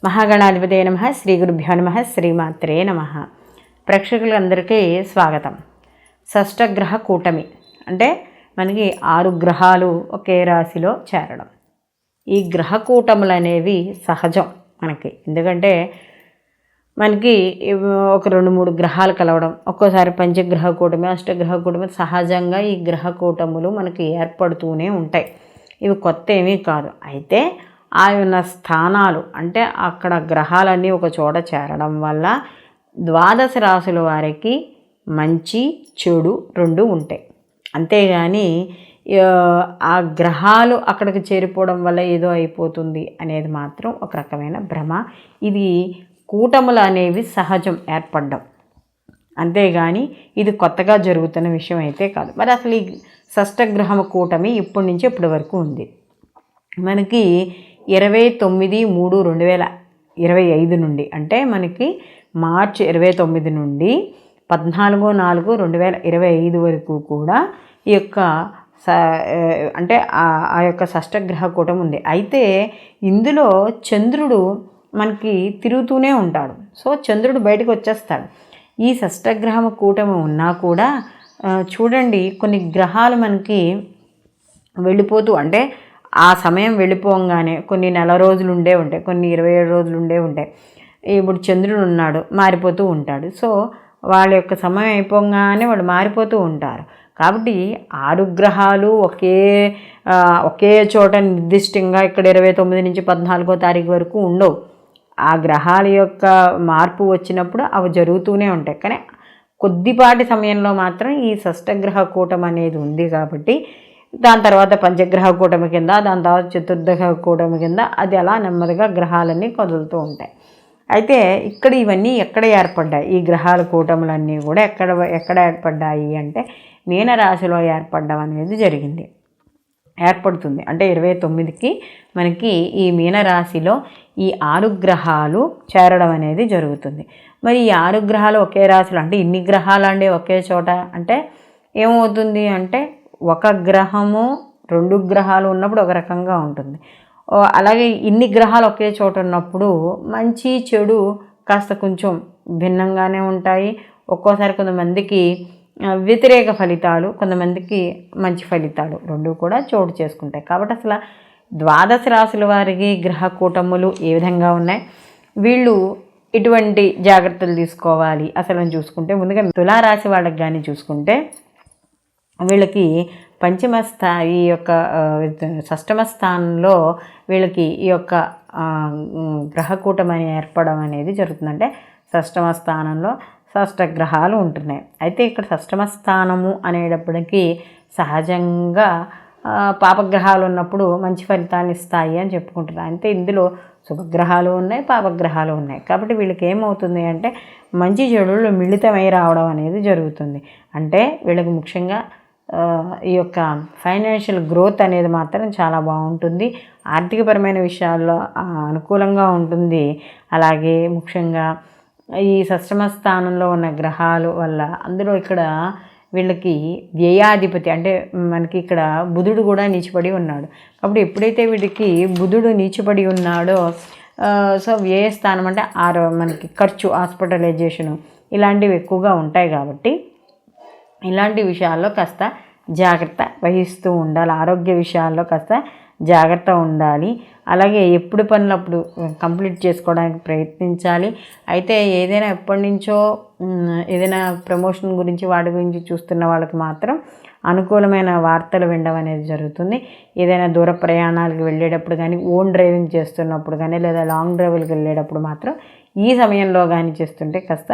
మహాగణాధిపతయ నమః. శ్రీ గురుభ్యో నమః. శ్రీమాత్రే నమః. ప్రేక్షకులందరికీ స్వాగతం. షష్టగ్రహ కూటమి అంటే మనకి 6 గ్రహాలు ఒకే రాశిలో చేరడం. ఈ గ్రహ కూటములు అనేవి సహజం మనకి. ఎందుకంటే మనకి ఒక 2-3 గ్రహాలు కలవడం, ఒక్కోసారి పంచగ్రహ కూటమి, అష్టగ్రహ కూటమి, సహజంగా ఈ గ్రహ కూటములు మనకి ఏర్పడుతూనే ఉంటాయి. ఇవి కొత్త ఏమీ కాదు. అయితే ఆయన స్థానాలు అంటే అక్కడ గ్రహాలన్నీ ఒక చోట చేరడం వల్ల 12 రాశుల వారికి మంచి చెడు 2 ఉంటాయి. అంతేగాని ఆ గ్రహాలు అక్కడికి చేరిపోవడం వల్ల ఏదో అయిపోతుంది అనేది మాత్రం ఒక రకమైన భ్రమ. ఇది కూటములు అనేవి సహజం ఏర్పడడం, అంతేగాని ఇది కొత్తగా జరుగుతున్న విషయం అయితే కాదు. మరి అసలు ఈ షష్టగ్రహం కూటమి ఇప్పటి నుంచి ఇప్పటి వరకు ఉంది. మనకి 29/3/2025 నుండి, అంటే మనకి మార్చి 29 నుండి 14/4/2025 వరకు కూడా ఈ యొక్క అంటే ఆ యొక్క షష్టగ్రహ కూటమి ఉంది. అయితే ఇందులో చంద్రుడు మనకి తిరుగుతూనే ఉంటాడు. సో చంద్రుడు బయటకు వచ్చేస్తాడు. ఈ షష్టగ్రహం కూటమి ఉన్నా కూడా చూడండి, కొన్ని గ్రహాలు మనకి వెళ్ళిపోతూ, అంటే ఆ సమయం వెళ్ళిపోగానే కొన్ని నెల రోజులు ఉండే ఉంటాయి, కొన్ని 27 రోజులు ఉండే ఉంటాయి. ఇప్పుడు చంద్రుడు ఉన్నాడు, మారిపోతూ ఉంటాడు. సో వాళ్ళ యొక్క సమయం అయిపోగానే వాళ్ళు మారిపోతూ ఉంటారు. కాబట్టి 6 గ్రహాలు ఒకే చోట నిర్దిష్టంగా ఇక్కడ 29 నుంచి 14వ తారీఖు వరకు ఉండవు. ఆ గ్రహాల యొక్క మార్పు వచ్చినప్పుడు అవి జరుగుతూనే ఉంటాయి. కానీ కొద్దిపాటి సమయంలో మాత్రం ఈ షష్టగ్రహ కూటమి అనేది ఉంది. కాబట్టి దాని తర్వాత పంచగ్రహ కూటమి కింద, దాని తర్వాత చతుర్గ్రహ కూటమి కింద అది అలా నెమ్మదిగా గ్రహాలన్నీ కదులుతూ ఉంటాయి. అయితే ఇక్కడ ఇవన్నీ ఎక్కడ ఏర్పడ్డాయి? ఈ గ్రహాల కూటములన్నీ కూడా ఎక్కడ ఏర్పడ్డాయి అంటే మీనరాశిలో ఏర్పడడం అనేది ఏర్పడుతుంది. అంటే 29కి మనకి ఈ మీనరాశిలో ఈ 6 గ్రహాలు చేరడం అనేది జరుగుతుంది. మరి ఈ 6 గ్రహాలు ఒకే రాశిలో, అంటే ఇన్ని గ్రహాలు అండి ఒకే చోట అంటే ఏమవుతుంది అంటే, ఒక గ్రహము 2 గ్రహాలు ఉన్నప్పుడు ఒక రకంగా ఉంటుంది. అలాగే ఇన్ని గ్రహాలు ఒకే చోట ఉన్నప్పుడు మంచి చెడు కాస్త కొంచెం భిన్నంగానే ఉంటాయి. ఒక్కోసారి కొంతమందికి వ్యతిరేక ఫలితాలు, కొంతమందికి మంచి ఫలితాలు 2 కూడా చోటు చేసుకుంటాయి. కాబట్టి అసలు 12 రాశుల వారికి గ్రహ కూటములు ఏ విధంగా ఉన్నాయి, వీళ్ళు ఇటువంటి జాగ్రత్తలు తీసుకోవాలి అసలు చూసుకుంటే, ముందుగా తులారాశి వాళ్ళకి కానీ చూసుకుంటే వీళ్ళకి ఈ యొక్క షష్టమ స్థానంలో వీళ్ళకి ఈ యొక్క గ్రహకూటమి ఏర్పడడం అనేది జరుగుతుందంటే షష్టమ స్థానంలో షష్టగ్రహాలు ఉంటున్నాయి. అయితే ఇక్కడ షష్టమ స్థానము అనేటప్పటికీ సహజంగా పాపగ్రహాలు ఉన్నప్పుడు మంచి ఫలితాన్ని ఇస్తాయి అని చెప్పుకుంటున్నారు. అంటే ఇందులో శుభగ్రహాలు ఉన్నాయి, పాపగ్రహాలు ఉన్నాయి. కాబట్టి వీళ్ళకి ఏమవుతుంది అంటే మంచి చెడులు మిళితమై రావడం అనేది జరుగుతుంది. అంటే వీళ్ళకి ముఖ్యంగా ఈ యొక్క ఫైనాన్షియల్ గ్రోత్ అనేది మాత్రం చాలా బాగుంటుంది. ఆర్థికపరమైన విషయాల్లో అనుకూలంగా ఉంటుంది. అలాగే ముఖ్యంగా ఈ షష్టమ స్థానంలో ఉన్న గ్రహాలు వల్ల, అందులో ఇక్కడ వీళ్ళకి వ్యయాధిపతి అంటే మనకి ఇక్కడ బుధుడు కూడా నీచిపడి ఉన్నాడు. కాబట్టి ఎప్పుడైతే వీడికి బుధుడు నీచిపడి ఉన్నాడో సో వ్యయ స్థానం అంటే మనకి ఖర్చు, హాస్పిటలైజేషను ఇలాంటివి ఎక్కువగా ఉంటాయి. కాబట్టి ఇలాంటి విషయాల్లో కాస్త జాగ్రత్త వహిస్తూ ఉండాలి. ఆరోగ్య విషయాల్లో కాస్త జాగ్రత్త ఉండాలి. అలాగే ఎప్పుడు పనులప్పుడు కంప్లీట్ చేసుకోవడానికి ప్రయత్నించాలి. అయితే ఏదైనా ఎప్పటి నుంచో ఏదైనా ప్రమోషన్ గురించి వాటి గురించి చూస్తున్న వాళ్ళకి మాత్రం అనుకూలమైన వార్తలు వినడం అనేది జరుగుతుంది. ఏదైనా దూర ప్రయాణాలకు వెళ్ళేటప్పుడు కానీ, ఓన్ డ్రైవింగ్ చేస్తున్నప్పుడు కానీ, లేదా లాంగ్ డ్రైవ్లకు వెళ్ళేటప్పుడు మాత్రం ఈ సమయంలో కానీ చేస్తుంటే కాస్త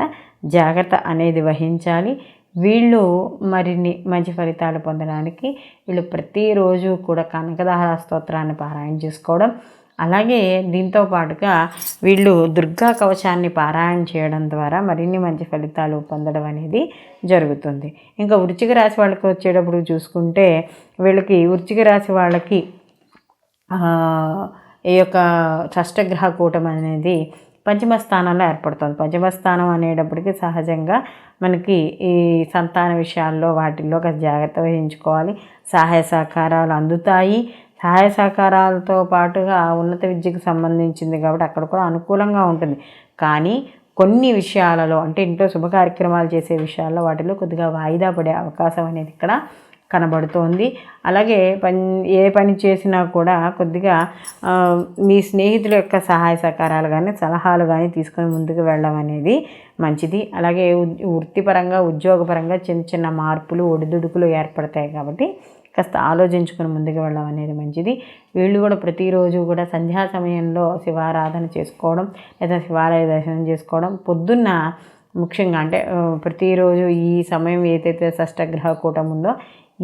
జాగ్రత్త అనేది వహించాలి. వీళ్ళు మరిన్ని మంచి ఫలితాలు పొందడానికి వీళ్ళు ప్రతిరోజు కూడా కనకదార స్తోత్రాన్ని పారాయణ చేసుకోవడం, అలాగే దీంతో పాటుగా వీళ్ళు దుర్గా కవచాన్ని పారాయణ చేయడం ద్వారా మరిన్ని మంచి ఫలితాలు పొందడం అనేది జరుగుతుంది. ఇంకా వృశ్చిక రాశి వాళ్ళకి వచ్చేటప్పుడు చూసుకుంటే వీళ్ళకి వృశ్చిక రాశి వాళ్ళకి ఈ యొక్క షష్టగ్రహ కూటమి అనేది పంచమ స్థానంలో ఏర్పడుతుంది. పంచమ స్థానం అనేటప్పటికీ సహజంగా మనకి ఈ సంతాన విషయాల్లో వాటిల్లో జాగ్రత్త వహించుకోవాలి. సహాయ సహకారాలు అందుతాయి. సహాయ సహకారాలతో పాటుగా ఉన్నత విద్యకు సంబంధించింది కాబట్టి అక్కడ కూడా అనుకూలంగా ఉంటుంది. కానీ కొన్ని విషయాలలో అంటే ఇంట్లో శుభ కార్యక్రమాలు చేసే విషయాల్లో వాటిలో కొద్దిగా వాయిదా పడే అవకాశం అనేది ఇక్కడ కనబడుతోంది. అలాగే ఏ పని చేసినా కూడా కొద్దిగా మీ స్నేహితుల యొక్క సహాయ సహకారాలు కానీ సలహాలు కానీ తీసుకొని ముందుకు వెళ్ళడం అనేది మంచిది. అలాగే వృత్తిపరంగా ఉద్యోగపరంగా చిన్న చిన్న మార్పులు ఒడిదుడుకులు ఏర్పడతాయి కాబట్టి కాస్త ఆలోచించుకొని ముందుకు వెళ్ళడం అనేది మంచిది. వీళ్ళు కూడా ప్రతిరోజు కూడా సంధ్యా సమయంలో శివారాధన చేసుకోవడం లేదా శివాలయ దర్శనం చేసుకోవడం పొద్దున్న ముఖ్యంగా అంటే ప్రతిరోజు ఈ సమయం ఏదైతే షష్టగ్రహ కూటం ఉందో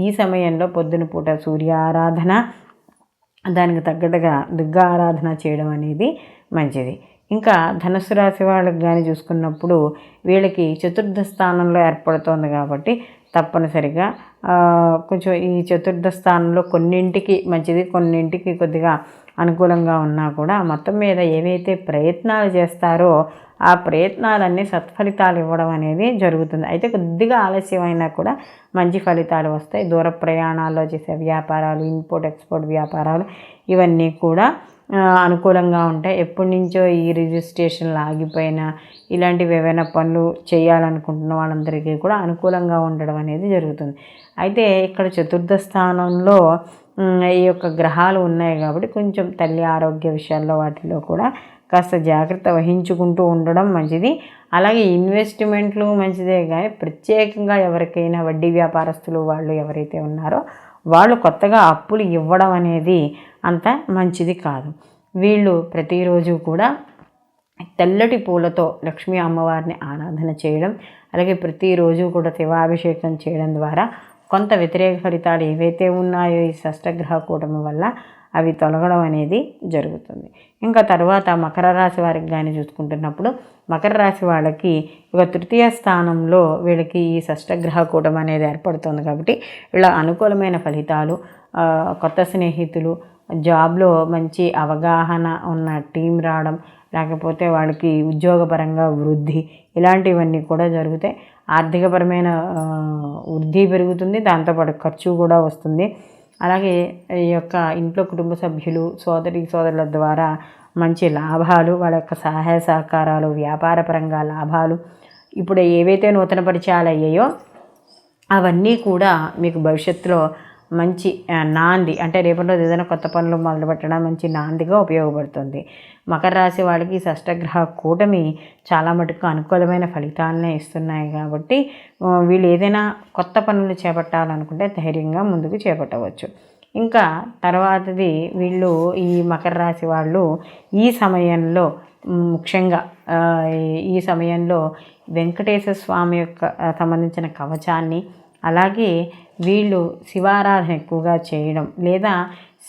ఈ సమయంలో పొద్దున పూట సూర్యారాధన దానికి తగ్గట్టుగా దుర్గా ఆరాధన చేయడం అనేది మంచిది. ఇంకా ధనుస్సు రాశి వాళ్ళకి కానీ చూసుకున్నప్పుడు వీళ్ళకి చతుర్థ స్థానంలో ఏర్పడుతోంది కాబట్టి తప్పనిసరిగా కొంచెం ఈ చతుర్థ స్థానంలో కొన్నింటికి మంచిది, కొన్నింటికి కొద్దిగా అనుకూలంగా ఉన్నా కూడా మొత్తం మీద ఏవైతే ప్రయత్నాలు చేస్తారో ఆ ప్రయత్నాలన్నీ సత్ఫలితాలు ఇవ్వడం అనేది జరుగుతుంది. అయితే కొద్దిగా ఆలస్యమైనా కూడా మంచి ఫలితాలు వస్తాయి. దూర ప్రయాణాల్లో చేసే వ్యాపారాలు, ఇంపోర్ట్ ఎక్స్పోర్ట్ వ్యాపారాలు ఇవన్నీ కూడా అనుకూలంగా ఉంటాయి. ఎప్పటి నుంచో ఈ రిజిస్ట్రేషన్లు ఆగిపోయిన ఇలాంటివి ఏవైనా పనులు చేయాలనుకుంటున్న వాళ్ళందరికీ కూడా అనుకూలంగా ఉండడం అనేది జరుగుతుంది. అయితే ఇక్కడ చతుర్థ స్థానంలో ఈ యొక్క గ్రహాలు ఉన్నాయి కాబట్టి కొంచెం తల్లి ఆరోగ్య విషయాల్లో వాటిలో కూడా కాస్త జాగ్రత్త వహించుకుంటూ ఉండడం మంచిది. అలాగే ఇన్వెస్ట్మెంట్లు మంచిదే కానీ ప్రత్యేకంగా ఎవరికైనా వడ్డీ వ్యాపారస్తులు వాళ్ళు ఎవరైతే ఉన్నారో వాళ్ళు కొత్తగా అప్పులు ఇవ్వడం అనేది అంత మంచిది కాదు. వీళ్ళు ప్రతిరోజు కూడా తెల్లటి పూలతో లక్ష్మీ అమ్మవారిని ఆరాధన చేయడం, అలాగే ప్రతిరోజు కూడా శివాభిషేకం చేయడం ద్వారా కొంత వ్యతిరేక ఫలితాలు ఏవైతే ఉన్నాయో ఈ షష్టగ్రహ కూటమి వల్ల అవి తొలగడం అనేది జరుగుతుంది. ఇంకా తర్వాత మకర రాశి వారికి కానీ చూసుకుంటున్నప్పుడు మకర రాశి వాళ్ళకి ఒక తృతీయ స్థానంలో వీళ్ళకి ఈ షష్టగ్రహ కూటమి అనేది ఏర్పడుతుంది కాబట్టి వీళ్ళ అనుకూలమైన ఫలితాలు, కొత్త స్నేహితులు, జాబ్లో మంచి అవగాహన ఉన్న టీం రావడం, లేకపోతే వాళ్ళకి ఉద్యోగపరంగా వృద్ధి ఇలాంటివన్నీ కూడా జరుగుతాయి. ఆర్థికపరమైన వృద్ధి పెరుగుతుంది, దాంతోపాటు ఖర్చు కూడా వస్తుంది. అలాగే ఈ యొక్క ఇంట్లో కుటుంబ సభ్యులు సోదరుల ద్వారా మంచి లాభాలు, వాళ్ళ యొక్క సహాయ సహకారాలు, వ్యాపారపరంగా లాభాలు, ఇప్పుడు ఏవైతే నూతన పరిచయాలు అయ్యాయో అవన్నీ కూడా మీకు భవిష్యత్తులో మంచి నాంది అంటే రేపటి రోజు ఏదైనా కొత్త పనులు మొదలుపెట్టడం మంచి నాందిగా ఉపయోగపడుతుంది. మకర రాశి వాళ్ళకి షష్టగ్రహ కూటమి చాలా మటుకు అనుకూలమైన ఫలితాలనే ఇస్తున్నాయి కాబట్టి వీళ్ళు ఏదైనా కొత్త పనులు చేపట్టాలనుకుంటే ధైర్యంగా ముందుకు చేపట్టవచ్చు. ఇంకా తర్వాతది వీళ్ళు ఈ మకర రాశి వాళ్ళు ఈ సమయంలో ముఖ్యంగా ఈ సమయంలో వెంకటేశ్వర స్వామి యొక్క సంబంధించిన కవచాన్ని, అలాగే వీళ్ళు శివారాధన ఎక్కువగా చేయడం, లేదా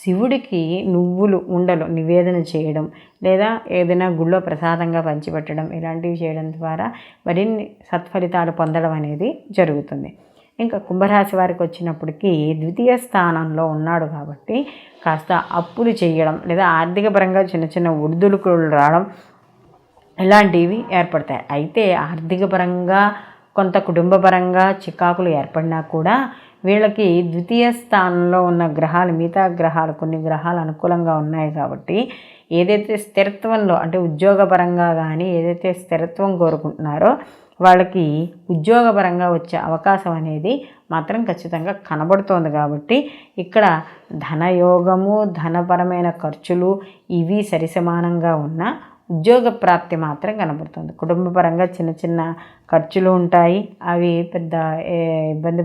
శివుడికి నువ్వులు ఉండలు నివేదన చేయడం, లేదా ఏదైనా గుళ్ళో ప్రసాదంగా పంచిపెట్టడం ఇలాంటివి చేయడం ద్వారా మరిన్ని సత్ఫలితాలు పొందడం అనేది జరుగుతుంది. ఇంకా కుంభరాశి వారికి వచ్చినప్పటికీ ద్వితీయ స్థానంలో ఉన్నాడు కాబట్టి కాస్త అప్పులు చేయడం, లేదా ఆర్థిక పరంగా చిన్న చిన్న ఒడిదుడుకులు రావడం ఇలాంటివి ఏర్పడతాయి. అయితే ఆర్థిక పరంగా కొంత కుటుంబపరంగా చికాకులు ఏర్పడినా కూడా వీళ్ళకి ద్వితీయ స్థానంలో ఉన్న గ్రహాలు, మిగతా గ్రహాలు కొన్ని గ్రహాలు అనుకూలంగా ఉన్నాయి కాబట్టి ఏదైతే స్థిరత్వంలో అంటే ఉద్యోగపరంగా కానీ ఏదైతే స్థిరత్వం కోరుకుంటున్నారో వాళ్ళకి ఉద్యోగపరంగా వచ్చే అవకాశం అనేది మాత్రం ఖచ్చితంగా కనబడుతోంది. కాబట్టి ఇక్కడ ధనయోగము, ధనపరమైన ఖర్చులు ఇవి సరిసమానంగా ఉన్న ఉద్యోగ ప్రాప్తి మాత్రం కనబడుతుంది. కుటుంబపరంగా చిన్న చిన్న ఖర్చులు ఉంటాయి, అవి పెద్ద ఇబ్బంది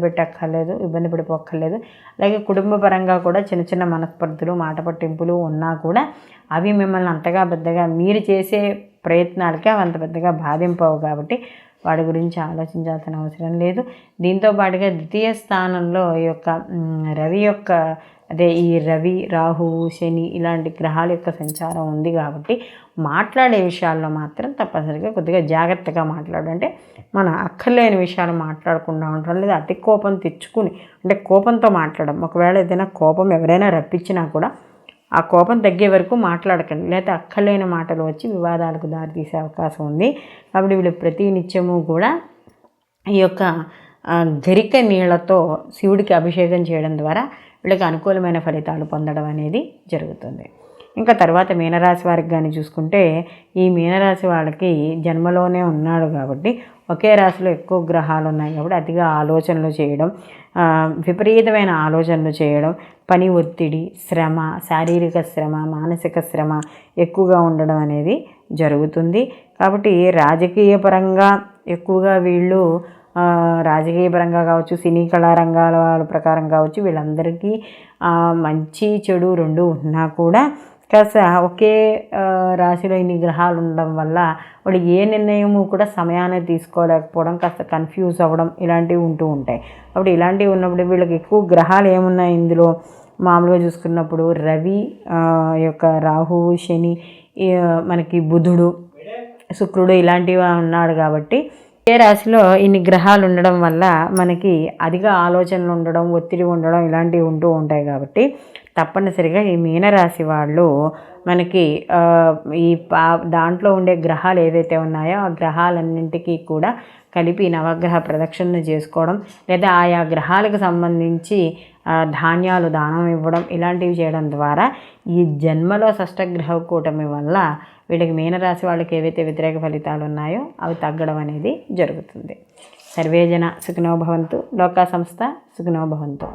పడిపోక్కర్లేదు. అలాగే కుటుంబపరంగా కూడా చిన్న చిన్న మనస్పర్ధలు, మాట పట్టింపులు ఉన్నా కూడా అవి మిమ్మల్ని అంతగా పెద్దగా మీరు చేసే ప్రయత్నాలకి అవి అంత పెద్దగా బాధింపవు కాబట్టి వాడి గురించి ఆలోచించాల్సిన అవసరం లేదు. దీంతో పాటుగా ద్వితీయ స్థానంలో ఈ యొక్క రవి యొక్క ఈ రవి, రాహు, శని ఇలాంటి గ్రహాల యొక్క సంచారం ఉంది కాబట్టి మాట్లాడే విషయాల్లో మాత్రం తప్పనిసరిగా కొద్దిగా జాగ్రత్తగా మాట్లాడంటే మన అక్కర్లేని విషయాలు మాట్లాడకుండా ఉండడం, లేదా అతి కోపం తెచ్చుకుని అంటే కోపంతో మాట్లాడడం. ఒకవేళ ఏదైనా కోపం ఎవరైనా రప్పించినా కూడా ఆ కోపం తగ్గే వరకు మాట్లాడకండి, లేదా అక్కర్లేని మాటలు వచ్చి వివాదాలకు దారితీసే అవకాశం ఉంది. కాబట్టి వీళ్ళు ప్రతి నిత్యము కూడా ఈ యొక్క గరిక నీళ్లతో శివుడికి అభిషేకం చేయడం ద్వారా వీళ్ళకి అనుకూలమైన ఫలితాలు పొందడం అనేది జరుగుతుంది. ఇంకా తర్వాత మీనరాశి వారికి కానీ చూసుకుంటే, ఈ మీనరాశి వాళ్ళకి జన్మలోనే ఉన్నాడు కాబట్టి, ఒకే రాశిలో ఎక్కువ గ్రహాలు ఉన్నాయి కాబట్టి అతిగా ఆలోచనలు చేయడం, విపరీతమైన ఆలోచనలు చేయడం, పని ఒత్తిడి, శ్రమ, శారీరక శ్రమ, మానసిక శ్రమ ఎక్కువగా ఉండడం అనేది జరుగుతుంది. కాబట్టి రాజకీయ పరంగా ఎక్కువగా వీళ్ళు రాజకీయ పరంగా కావచ్చు, సినీ కళారంగాల వాళ్ళ ప్రకారం కావచ్చు, వీళ్ళందరికీ మంచి చెడు రెండు ఉన్నా కూడా కాస్త ఒకే రాశిలో ఇన్ని గ్రహాలు ఉండడం వల్ల వాడు ఏ నిర్ణయము కూడా సమయాన్ని తీసుకోలేకపోవడం, కాస్త కన్ఫ్యూజ్ అవ్వడం ఇలాంటివి ఉంటూ ఉంటాయి. అప్పుడు ఇలాంటివి ఉన్నప్పుడు వీళ్ళకి ఎక్కువ గ్రహాలు ఏమున్నాయి ఇందులో మామూలుగా చూసుకున్నప్పుడు రవి యొక్క రాహువు, శని, మనకి బుధుడు, శుక్రుడు ఇలాంటివి ఉన్నాడు కాబట్టి ఏ రాశిలో ఇన్ని గ్రహాలు ఉండడం వల్ల మనకి అధిక ఆలోచనలు ఉండడం, ఒత్తిడి ఉండడం ఇలాంటివి ఉంటూ ఉంటాయి. కాబట్టి తప్పనిసరిగా ఈ మీనరాశి వాళ్ళు మనకి ఈ దాంట్లో ఉండే గ్రహాలు ఏవైతే ఉన్నాయో ఆ గ్రహాలన్నింటికీ కూడా కలిపి నవగ్రహ ప్రదక్షిణ చేసుకోవడం, లేదా ఆయా గ్రహాలకు సంబంధించి ధాన్యాలు దానం ఇవ్వడం ఇలాంటివి చేయడం ద్వారా ఈ జన్మలో షష్టగ్రహ కూటమి వల్ల వీళ్ళకి మీనరాశి వాళ్ళకి ఏవైతే వ్యతిరేక ఫలితాలు ఉన్నాయో అవి తగ్గడం అనేది జరుగుతుంది. సర్వేజన సుఖినో భవంతు. లోకా సంస్థ సుఖినో భవంతు.